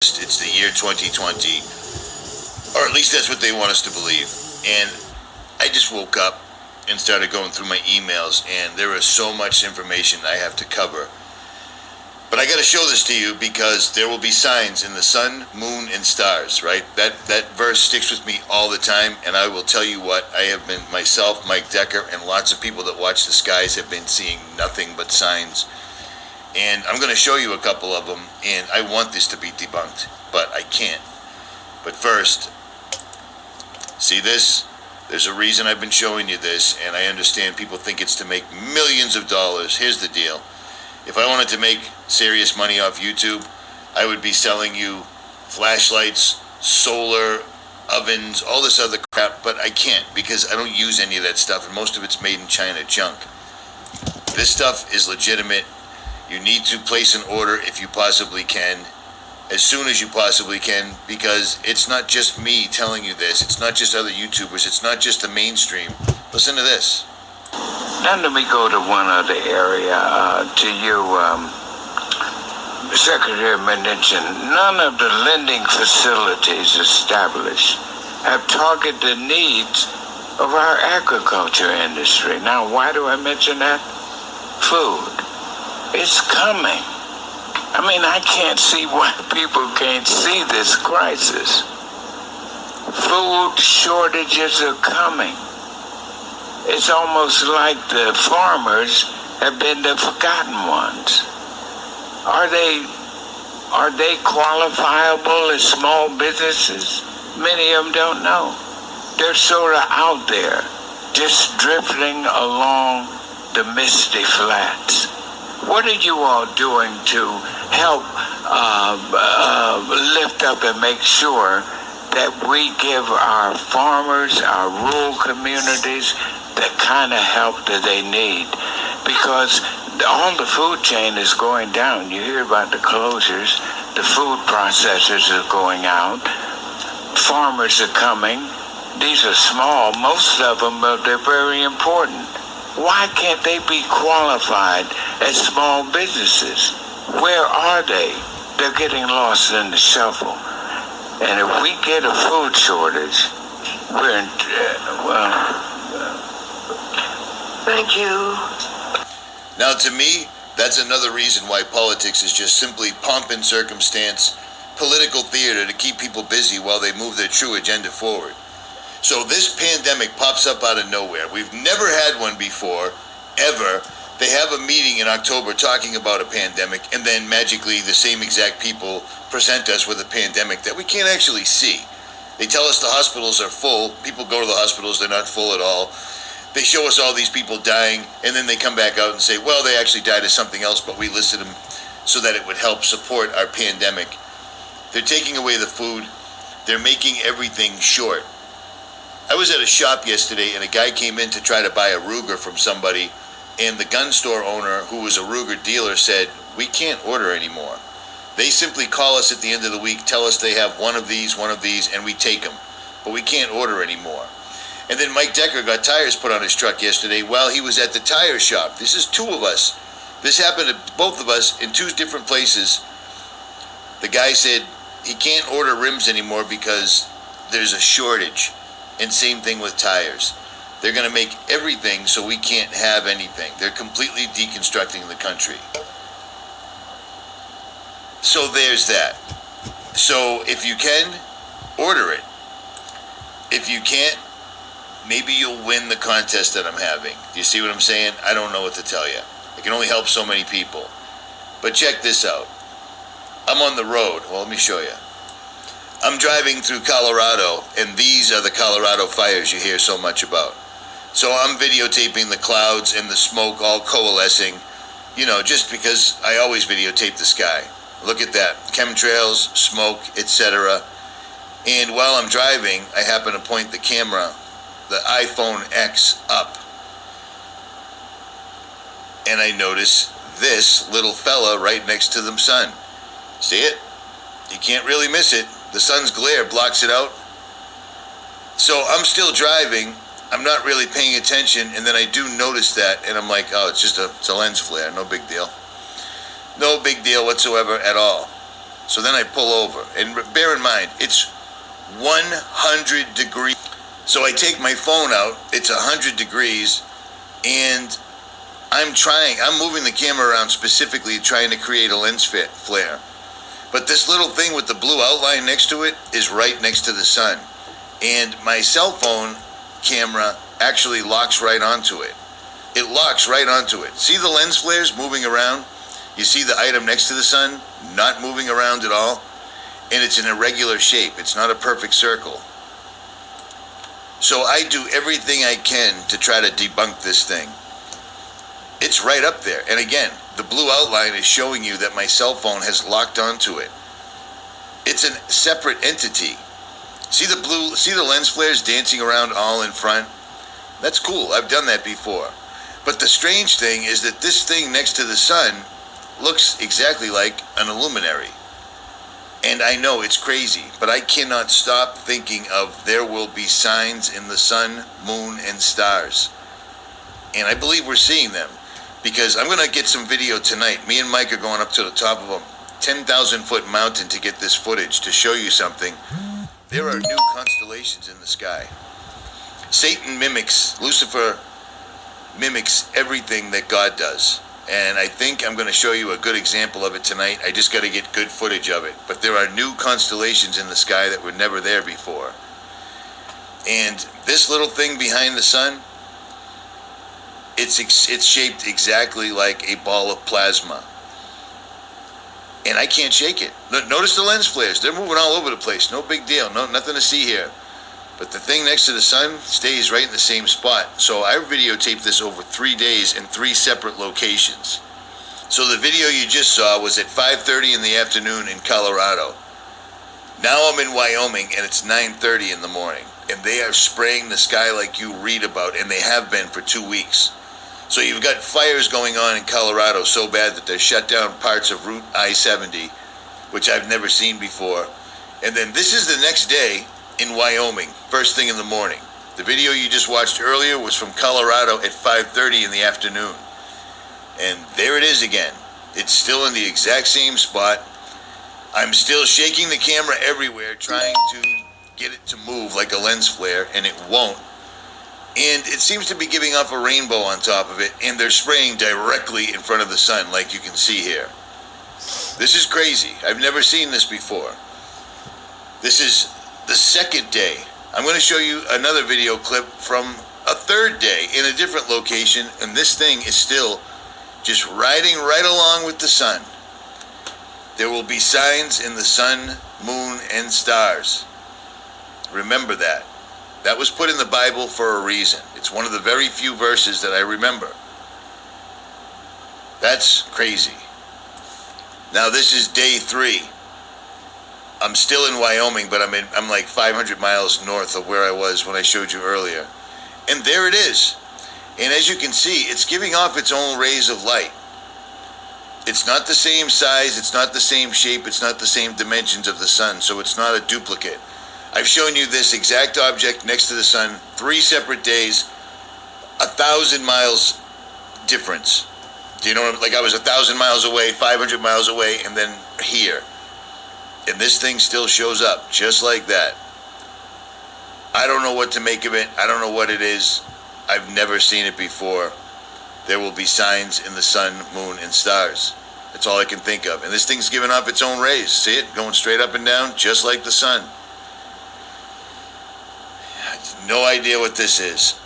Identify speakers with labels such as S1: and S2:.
S1: It's the year 2020, or at least that's what they want us to believe. And I just woke up and started going through my emails, and there is so much information I have to cover. But I got to show this to you because there will be signs in the sun, moon, and stars, right? That verse sticks with me all the time, and I will tell you what, I have been, myself, Mike Decker, and lots of people that watch the skies have been seeing nothing but signs. And I'm going to show you a couple of them, and I want this to be debunked, but I can't. But first, see this? There's a reason I've been showing you this, and I understand people think it's to make millions of dollars. Here's the deal. If I wanted to make serious money off YouTube, I would be selling you flashlights, solar ovens, all this other crap, but I can't because I don't use any of that stuff, and most of it's made in China junk. This stuff is legitimate. You need to place an order if you possibly can, as soon as you possibly can, because it's not just me telling you this. It's not just other YouTubers. It's not just the mainstream. Listen to this.
S2: Now let me go to one other area. To you, Secretary Mnuchin, none of the lending facilities established have targeted the needs of our agriculture industry. Now, why do I mention that? Food. It's coming. I mean, I can't see why people can't see this crisis. Food shortages are coming. It's almost like the farmers have been the forgotten ones. Are they qualifiable as small businesses? Many of them don't know. They're sort of out there, just drifting along the misty flats. What are you all doing to help lift up and make sure that we give our farmers, our rural communities, the kind of help that they need? Because all the food chain is going down. You hear about the closures. The food processors are going out. Farmers are coming. These are small. Most of them, they're very important. Why can't they be qualified as small businesses? Where are they? They're getting lost in the shuffle. And if we get a food shortage, we're in, thank you.
S1: Now, to me, that's another reason why politics is just simply pomp and circumstance, political theater to keep people busy while they move their true agenda forward. So this pandemic pops up out of nowhere. We've never had one before, ever. They have a meeting in October talking about a pandemic, and then magically the same exact people present us with a pandemic that we can't actually see. They tell us the hospitals are full. People go to the hospitals, they're not full at all. They show us all these people dying, and then they come back out and say, well, they actually died of something else, but we listed them so that it would help support our pandemic. They're taking away the food. They're making everything short. I was at a shop yesterday, and a guy came in to try to buy a Ruger from somebody, and the gun store owner, who was a Ruger dealer, said, we can't order anymore. They simply call us at the end of the week, tell us they have one of these, and we take them. But we can't order anymore. And then Mike Decker got tires put on his truck yesterday while he was at the tire shop. This is two of us. This happened to both of us in two different places. The guy said he can't order rims anymore because there's a shortage. And same thing with tires. They're going to make everything so we can't have anything. They're completely deconstructing the country. So there's that. So if you can, order it. If you can't, maybe you'll win the contest that I'm having. Do you see what I'm saying? I don't know what to tell you. I can only help so many people. But check this out. I'm on the road. Well, let me show you. I'm driving through Colorado, and these are the Colorado fires you hear so much about. So I'm videotaping the clouds and the smoke all coalescing, just because I always videotape the sky. Look at that. Chemtrails, smoke, etc. And while I'm driving, I happen to point the camera, the iPhone X, up. And I notice this little fella right next to the sun. See it? You can't really miss it. The sun's glare blocks it out. So I'm still driving. I'm not really paying attention, and then I do notice that, and I'm like, oh, it's a lens flare. No big deal. No big deal whatsoever at all. So then I pull over, and bear in mind, it's 100 degrees. So I take my phone out, it's 100 degrees, and I'm moving the camera around specifically trying to create a lens flare. But this little thing with the blue outline next to it is right next to the sun. And my cell phone camera actually locks right onto it. It locks right onto it. See the lens flares moving around? You see the item next to the sun not moving around at all? And it's an irregular shape. It's not a perfect circle. So I do everything I can to try to debunk this thing. It's right up there. And again, the blue outline is showing you that my cell phone has locked onto it. It's a separate entity. See the lens flares dancing around all in front? That's cool. I've done that before. But the strange thing is that this thing next to the sun looks exactly like an illuminary. And I know it's crazy, but I cannot stop thinking of there will be signs in the sun, moon, and stars. And I believe we're seeing them, because I'm going to get some video tonight. Me and Mike are going up to the top of a 10,000-foot mountain to get this footage to show you something. There are new constellations in the sky. Lucifer mimics everything that God does. And I think I'm going to show you a good example of it tonight. I just got to get good footage of it. But there are new constellations in the sky that were never there before. And this little thing behind the sun, it's shaped exactly like a ball of plasma. And I can't shake it. Notice the lens flares. They're moving all over the place. No big deal. Nothing to see here. But the thing next to the sun stays right in the same spot. So I videotaped this over 3 days in 3 separate locations. So the video you just saw was at 5:30 in the afternoon in Colorado. Now I'm in Wyoming and it's 9:30 in the morning. And they are spraying the sky like you read about, and they have been for 2 weeks. So you've got fires going on in Colorado so bad that they've shut down parts of Route I-70, which I've never seen before. And then this is the next day in Wyoming, first thing in the morning. The video you just watched earlier was from Colorado at 5:30 in the afternoon. And there it is again. It's still in the exact same spot. I'm still shaking the camera everywhere, trying to get it to move like a lens flare, and it won't. And it seems to be giving off a rainbow on top of it, and they're spraying directly in front of the sun, like you can see here. This is crazy. I've never seen this before. This is the second day. I'm going to show you another video clip from a third day in a different location, and this thing is still just riding right along with the sun. There will be signs in the sun, moon, and stars. Remember that. That was put in the Bible for a reason. It's one of the very few verses that I remember. That's crazy. Now this is day 3. I'm still in Wyoming, but I'm like 500 miles north of where I was when I showed you earlier. And there it is. And as you can see, it's giving off its own rays of light. It's not the same size, it's not the same shape, it's not the same dimensions of the sun, so it's not a duplicate. I've shown you this exact object next to the sun 3 separate days, 1,000 miles difference. Do you know what, like I was 1,000 miles away, 500 miles away, and then here. And this thing still shows up, just like that. I don't know what to make of it. I don't know what it is. I've never seen it before. There will be signs in the sun, moon, and stars. That's all I can think of. And this thing's giving off its own rays. See it? Going straight up and down, just like the sun. I have no idea what this is.